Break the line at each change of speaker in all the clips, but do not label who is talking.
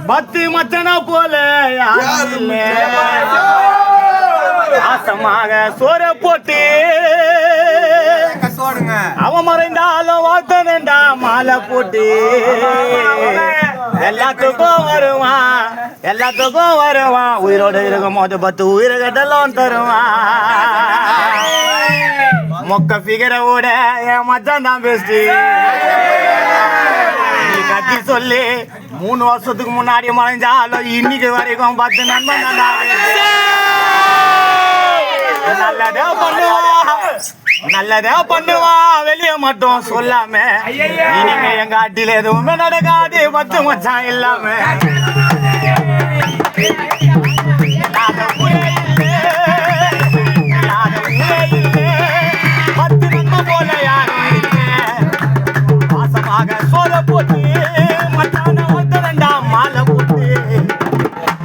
பத்து மச்சனா போல ஆசமாக சோற போட்டு அவன் மறைந்தாலும் வாழ்த்தனண்டா மாலை போட்டு எல்லாத்துக்கும் வருவான் உயிரோடு இருக்கும் போது 10 உயிரை கட்டலாம் தருவான் மொக்க ஃபிகரோட என் மச்சான் தான் பெஸ்ட் நீ கத்தி சொல்லி 3 வருஷத்துக்கு முன்னாடி மறைஞ்சாலும் இன்னைக்கு வரைக்கும் 10 நண்பன் நல்லதா பண்ணுவா வெளிய மட்டும் சொல்லாம இனிமே எங்க ஆட்டில எதுவுமே நடக்காது 10 மச்சான் இல்லாம போல யாரும் மாசமாக சோற போட்டு மச்சான வந்து மாலை போட்டு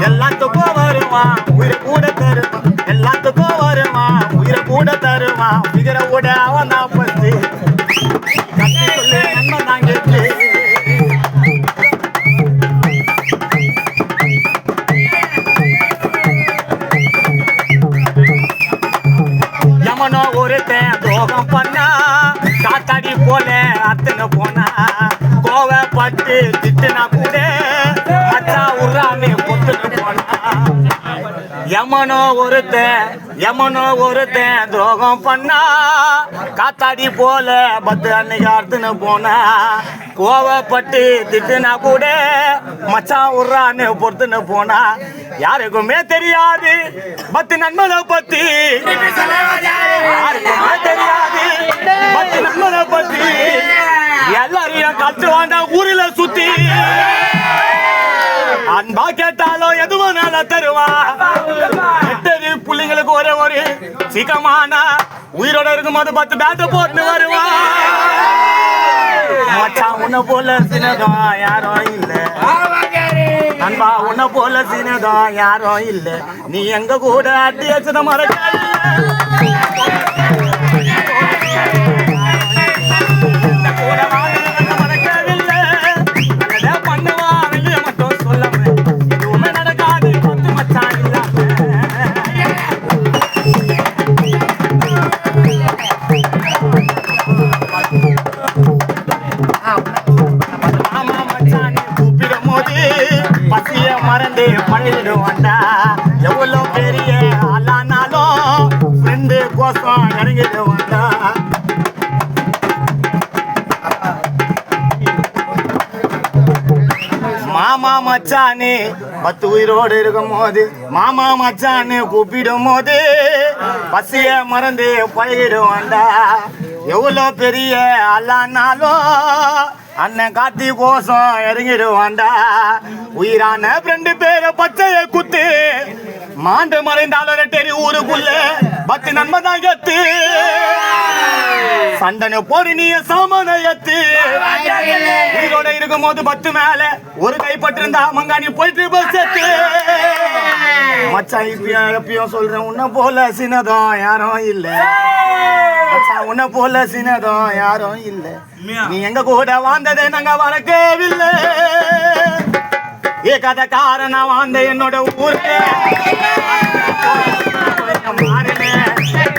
எல்லாத்துக்கும் வருவான் உயிரை கூட தருவான் எல்லாத்துக்கும் வருவான் உயிரை கூட தருவான் உயிரை கூட அவன் தான் பத்து கத்தி சொல்லு நன்மை தான் கேட்டு யமனோ ஒருத்தன் துரோகம் பண்ணா காத்தாடி போல அத்தனை போனா கோவப்பட்டு திட்டுனா கூட மச்சா உறாமே பொத்துட்டு போனா யமனோ ஒருத்தன் துரோகம் பண்ணா காத்தாடி போல 10 அன்னைக்கு அறுத்துன்னு போனா கோவப்பட்டு திட்டுனா கூட மச்சான் உறான்னு பொறுத்துன்னு போனா யாருக்குமே தெரியாது 10 நன்மலை பத்தி யாருக்குமே தெரியாது 10 நன்மலை பத்தி எல்லாரையும் கட்டுவாண்டா ஊரில சுத்தி அன்பா கேட்டாலும் எதுவும் நல்லா தருவா எட்டது பிள்ளைங்களுக்கு ஒரே ஒரு சீக்கிரமானா உயிரோட இருக்கும்போது 10 பேட்டை போட்டு வருவா மச்சான் உன்னை போல சின்னதம் யாரும் இல்ல அன்பா உன்னை போல சின்னதம் யாரும் இல்ல நீ எங்க கூட அடி வச்சத மறக்க மறந்து பழகிடுவாண்டா எவ்வளோ பெரிய ஆளானாலும் ஃப்ரெண்டு கோசம் இறங்கிடுவாண்டா மாமா மச்சானே 10 உயிரோடு இருக்கும் போது மாமா மச்சானு கூப்பிடும் போது பசிய மறந்து பழகிடுவாண்டா எவ்வளோ பெரிய ஆளானாலும் அண்ணன் காத்தி கோசம் இறங்கிடுவாண்டா உயிரான 2 பேரை பச்சைய குத்து மாண்டு மறைந்தாலும் ரெட்டேரி ஊருக்குள்ள 10 நன்மை தான் கத்து சண்டனை போடு நீ சாமான எத்து உயிரோட இருக்கும் போது 10 மேல ஒரு கைப்பற்றிருந்தா மங்காணி போயிட்டு பஸ் எத்து மச்சான் இப்பயும் சொல்றேன் உன்னை போல சின்னதும் யாரும் இல்ல உன்னை போல சின்னதும் யாரும் இல்ல நீ எங்க கூட வாழ்ந்ததை நாங்க வளர்க்கவில்லை ஏ கதை காரணம் வாழ்ந்த என்னோட ஊருக்கு